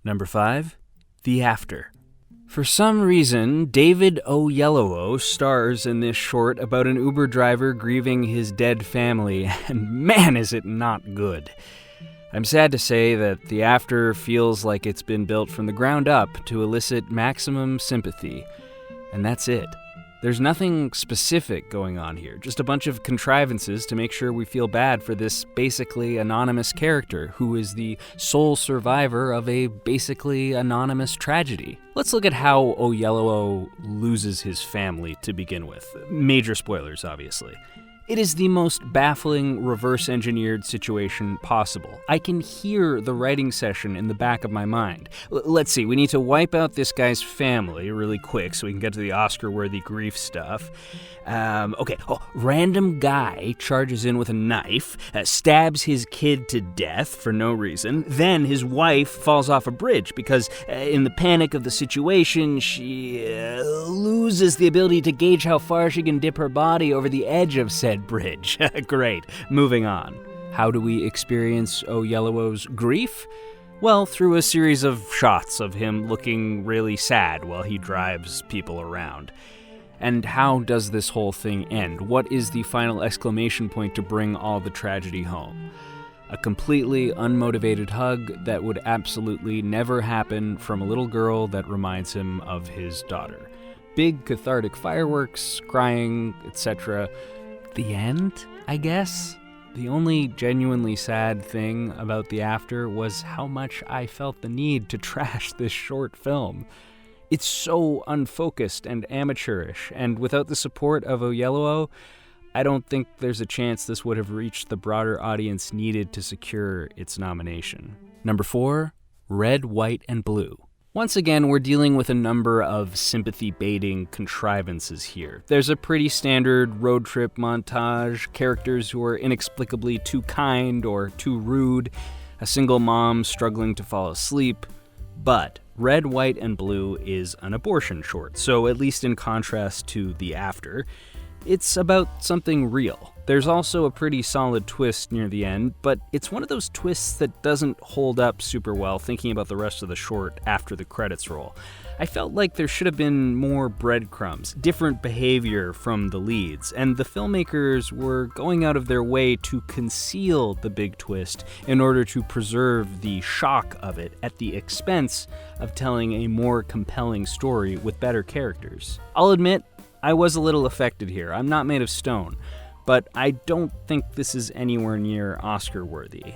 Number 5, The After. For some reason, David Oyelowo stars in this short about an Uber driver grieving his dead family, and man is it not good. I'm sad to say that The After feels like it's been built from the ground up to elicit maximum sympathy, and that's it. There's nothing specific going on here, just a bunch of contrivances to make sure we feel bad for this basically anonymous character who is the sole survivor of a basically anonymous tragedy. Let's look at how Oyelowo loses his family to begin with. Major spoilers, obviously. It is the most baffling, reverse-engineered situation possible. I can hear the writing session in the back of my mind. Let's see, we need to wipe out this guy's family really quick so we can get to the Oscar-worthy grief stuff. Random guy charges in with a knife, stabs his kid to death for no reason. Then his wife falls off a bridge because in the panic of the situation, she loses the ability to gauge how far she can dip her body over the edge of said bridge. Great. Moving on. How do we experience Oyelowo's grief? Well, through a series of shots of him looking really sad while he drives people around. And how does this whole thing end? What is the final exclamation point to bring all the tragedy home? A completely unmotivated hug that would absolutely never happen from a little girl that reminds him of his daughter. Big cathartic fireworks, crying, etc. The end, I guess? The only genuinely sad thing about The After was how much I felt the need to trash this short film. It's so unfocused and amateurish, and without the support of Oyelowo, I don't think there's a chance this would have reached the broader audience needed to secure its nomination. Number 4, Red, White, and Blue. Once again, we're dealing with a number of sympathy-baiting contrivances here. There's a pretty standard road trip montage, characters who are inexplicably too kind or too rude, a single mom struggling to fall asleep, but Red, White, and Blue is an abortion short, so at least in contrast to The After, it's about something real. There's also a pretty solid twist near the end, but it's one of those twists that doesn't hold up super well thinking about the rest of the short after the credits roll. I felt like there should have been more breadcrumbs, different behavior from the leads, and the filmmakers were going out of their way to conceal the big twist in order to preserve the shock of it at the expense of telling a more compelling story with better characters. I'll admit, I was a little affected here. I'm not made of stone, but I don't think this is anywhere near Oscar-worthy.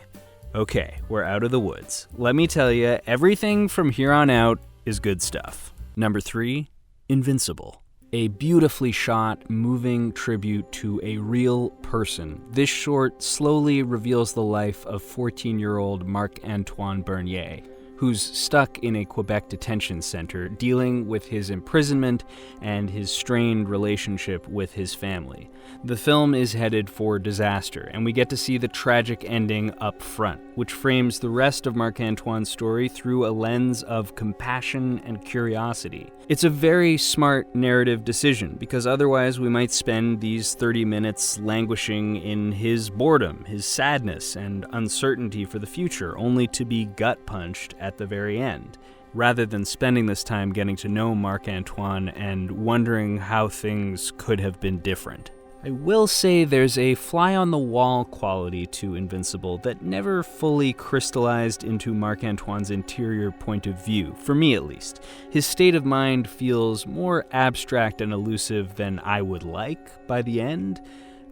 Okay, we're out of the woods. Let me tell you, everything from here on out is good stuff. Number 3, Invincible. A beautifully shot, moving tribute to a real person. This short slowly reveals the life of 14-year-old Marc-Antoine Bernier, who's stuck in a Quebec detention center dealing with his imprisonment and his strained relationship with his family. The film is headed for disaster, and we get to see the tragic ending up front, which frames the rest of Marc-Antoine's story through a lens of compassion and curiosity. It's a very smart narrative decision, because otherwise we might spend these 30 minutes languishing in his boredom, his sadness, and uncertainty for the future, only to be gut-punched at the very end, rather than spending this time getting to know Marc-Antoine and wondering how things could have been different. I will say there's a fly-on-the-wall quality to Invincible that never fully crystallized into Marc-Antoine's interior point of view, for me at least. His state of mind feels more abstract and elusive than I would like by the end,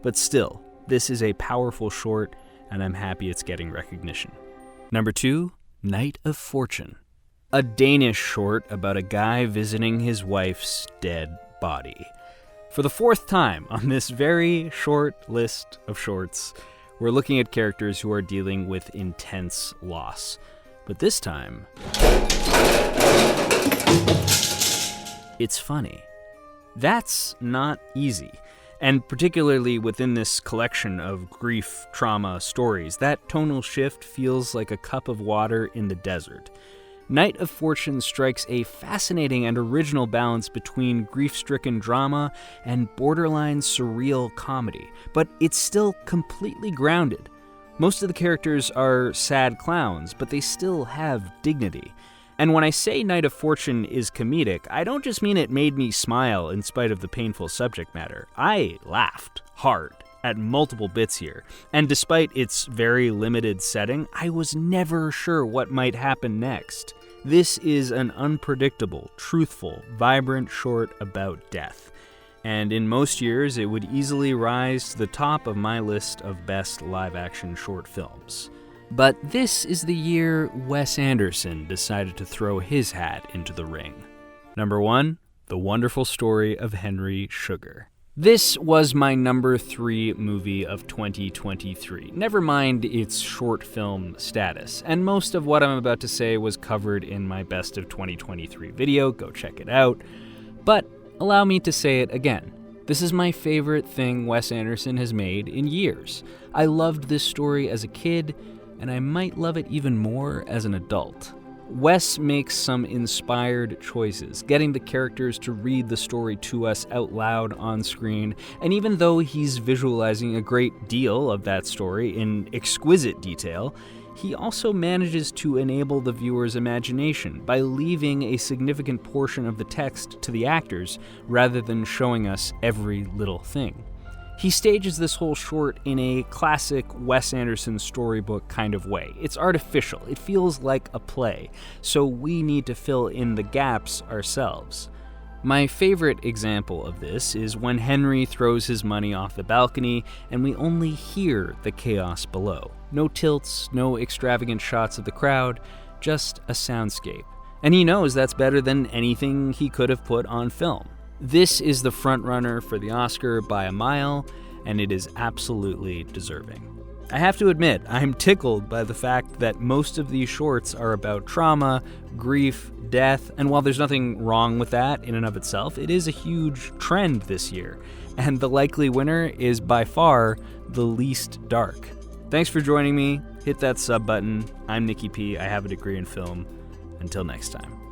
but still, this is a powerful short, and I'm happy it's getting recognition. Number 2, Night of Fortune. A Danish short about a guy visiting his wife's dead body. For the 4th time on this very short list of shorts, we're looking at characters who are dealing with intense loss. But this time, it's funny. That's not easy. And particularly within this collection of grief trauma stories, that tonal shift feels like a cup of water in the desert. Night of Fortune strikes a fascinating and original balance between grief-stricken drama and borderline surreal comedy, but it's still completely grounded. Most of the characters are sad clowns, but they still have dignity. And when I say Night of Fortune is comedic, I don't just mean it made me smile in spite of the painful subject matter. I laughed hard at multiple bits here, and despite its very limited setting, I was never sure what might happen next. This is an unpredictable, truthful, vibrant short about death, and in most years it would easily rise to the top of my list of best live-action short films. But this is the year Wes Anderson decided to throw his hat into the ring. Number 1, The Wonderful Story of Henry Sugar. This was my number 3 movie of 2023, never mind its short film status, and most of what I'm about to say was covered in my Best of 2023 video, go check it out, but allow me to say it again. This is my favorite thing Wes Anderson has made in years. I loved this story as a kid, and I might love it even more as an adult. Wes makes some inspired choices, getting the characters to read the story to us out loud on screen, and even though he's visualizing a great deal of that story in exquisite detail, he also manages to enable the viewer's imagination by leaving a significant portion of the text to the actors rather than showing us every little thing. He stages this whole short in a classic Wes Anderson storybook kind of way. It's artificial, it feels like a play, so we need to fill in the gaps ourselves. My favorite example of this is when Henry throws his money off the balcony and we only hear the chaos below. No tilts, no extravagant shots of the crowd, just a soundscape. And he knows that's better than anything he could have put on film. This is the frontrunner for the Oscar by a mile, and it is absolutely deserving. I have to admit, I'm tickled by the fact that most of these shorts are about trauma, grief, death, and while there's nothing wrong with that in and of itself, it is a huge trend this year, and the likely winner is by far the least dark. Thanks for joining me. Hit that sub button. I'm Nicky P. I have a degree in film. Until next time.